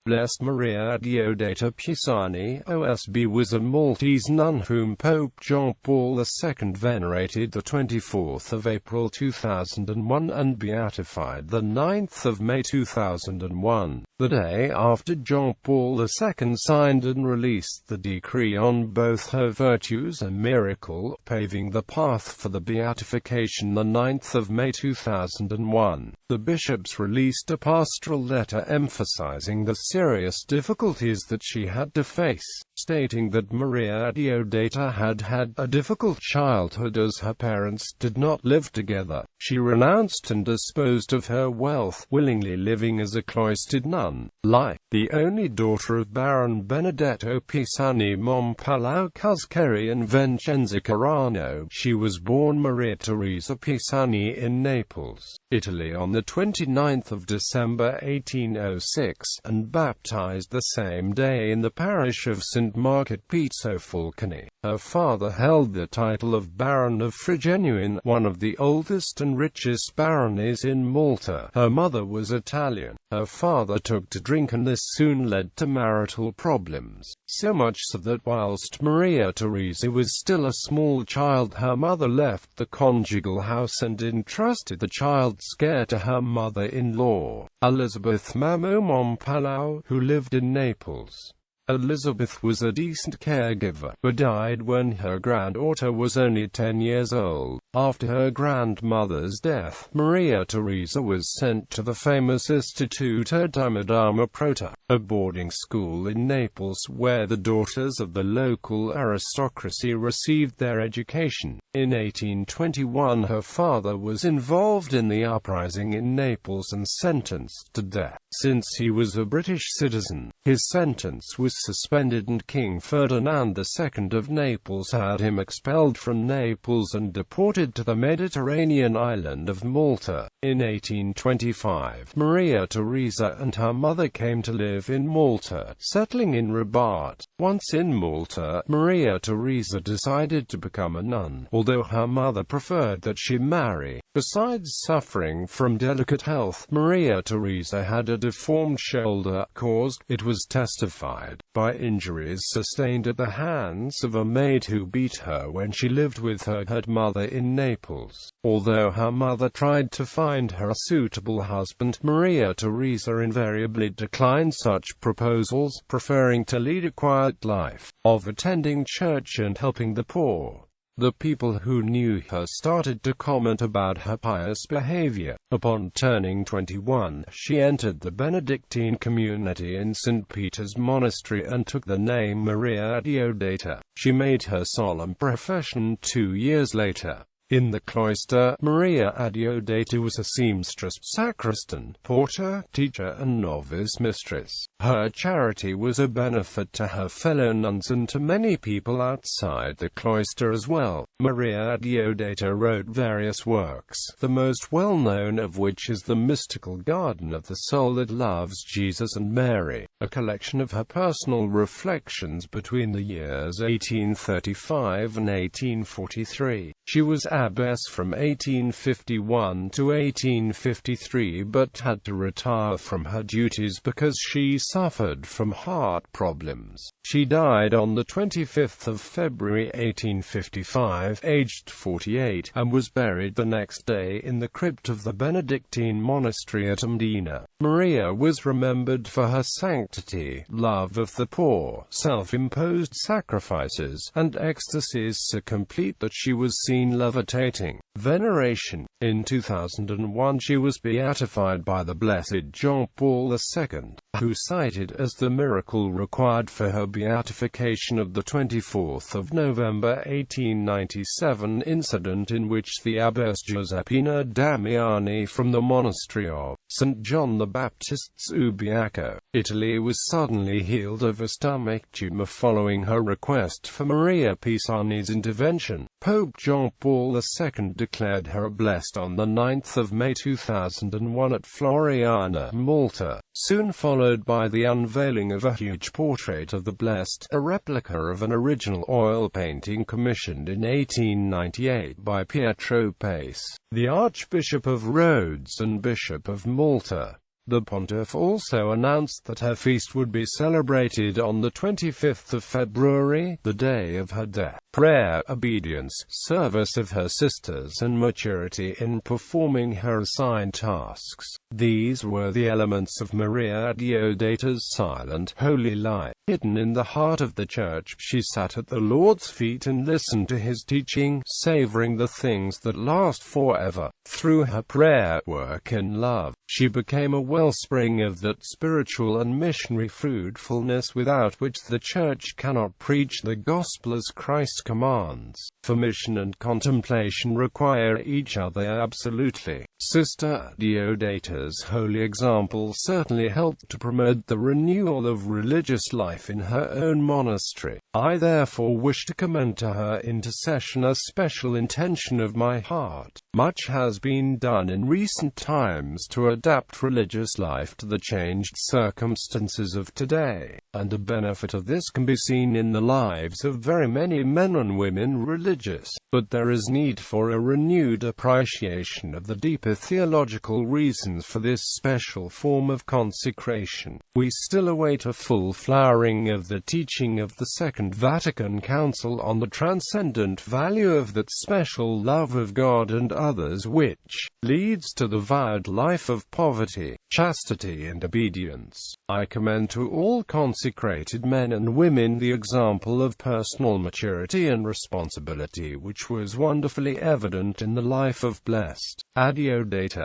Blessed Maria Adeodata Pisani, OSB, was a Maltese nun whom Pope John Paul II venerated the 24th of April 2001 and beatified the 9th of May 2001, the day after John Paul II signed and released the decree on both her virtues and miracle, paving the path for the beatification the 9th of May 2001. The bishops released a pastoral letter emphasizing the serious difficulties that she had to face, stating that Maria Adeodata had had a difficult childhood as her parents did not live together. She renounced and disposed of her wealth, willingly living as a cloistered nun. The only daughter of Baron Benedetto Pisani Mompalau Cuskeri and Vincenza Carano, she was born Maria Teresa Pisani in Naples, Italy on the 29th of December 1806, and baptized the same day in the parish of St. Mark at Pizzo Falconi. Her father held the title of Baron of Frigenuin, one of the oldest and richest baronies in Malta. Her mother was Italian. Her father took to drink, and this soon led to marital problems, so much so that whilst Maria Teresa was still a small child, her mother left the conjugal house and entrusted the child's care to her mother-in-law, Elizabeth Mamo Mompalau, who lived in Naples. Elizabeth was a decent caregiver, but died when her granddaughter was only 10 years old. After her grandmother's death, Maria Teresa was sent to the famous Istituto di Madama Prota, a boarding school in Naples where the daughters of the local aristocracy received their education. In 1821 her father was involved in the uprising in Naples and sentenced to death. Since he was a British citizen, his sentence was suspended and King Ferdinand II of Naples had him expelled from Naples and deported to the Mediterranean island of Malta. In 1825, Maria Teresa and her mother came to live in Malta, settling in Rabat. Once in Malta, Maria Teresa decided to become a nun, although her mother preferred that she marry. Besides suffering from delicate health, Maria Teresa had a deformed shoulder, caused, it was testified, by injuries sustained at the hands of a maid who beat her when she lived with her mother in Naples. Although her mother tried to find her a suitable husband, Maria Teresa invariably declined such proposals, preferring to lead a quiet life of attending church and helping the poor. The people who knew her started to comment about her pious behavior. Upon turning 21, she entered the Benedictine community in St. Peter's Monastery and took the name Maria Adeodata. She made her solemn profession 2 years later. In the cloister, Maria Adeodata was a seamstress, sacristan, porter, teacher and novice mistress. Her charity was a benefit to her fellow nuns and to many people outside the cloister as well. Maria Adeodata wrote various works, the most well-known of which is The Mystical Garden of the Soul That Loves Jesus and Mary, a collection of her personal reflections between the years 1835 and 1843. She was abbess from 1851 to 1853 but had to retire from her duties because she suffered from heart problems. She died on the 25th of February 1855, aged 48, and was buried the next day in the crypt of the Benedictine monastery at Mdina. Maria was remembered for her sanctity, love of the poor, self-imposed sacrifices, and ecstasies so complete that she was seen levitating. Veneration. In 2001 she was beatified by the Blessed John Paul II, who cited as the miracle required for her beatification of the 24th of November 1897 incident in which the abbess Giuseppina Damiani from the monastery of St. John the Baptist's Ubiaco, Italy was suddenly healed of a stomach tumor following her request for Maria Pisani's intervention. Pope John Paul II declared her blessed on the 9th of May 2001 at Floriana, Malta, soon followed by the unveiling of a huge portrait of the Blessed, a replica of an original oil painting commissioned in 1898 by Pietro Pace, the Archbishop of Rhodes and Bishop of Malta. The pontiff also announced that her feast would be celebrated on the 25th of February, the day of her death. Prayer, obedience, service of her sisters, and maturity in performing her assigned tasks. These were the elements of Maria Adeodata's silent, holy life. Hidden in the heart of the Church, she sat at the Lord's feet and listened to his teaching, savoring the things that last forever. Through her prayer, work and love, she became a wellspring of that spiritual and missionary fruitfulness without which the Church cannot preach the gospel as Christ commands. For mission and contemplation require each other absolutely. Sister Adeodata's holy example certainly helped to promote the renewal of religious life in her own monastery. I therefore wish to commend to her intercession a special intention of my heart. Much has been done in recent times to adapt religious life to the changed circumstances of today, and the benefit of this can be seen in the lives of very many men and women religious. But there is need for a renewed appreciation of the deeper theological reasons for this special form of consecration. We still await a full flowering of the teaching of the Second Vatican Council on the transcendent value of that special love of God and others which leads to the vowed life of poverty, chastity and obedience. I commend to all consecrated men and women the example of personal maturity and responsibility which was wonderfully evident in the life of Blessed Adeodata.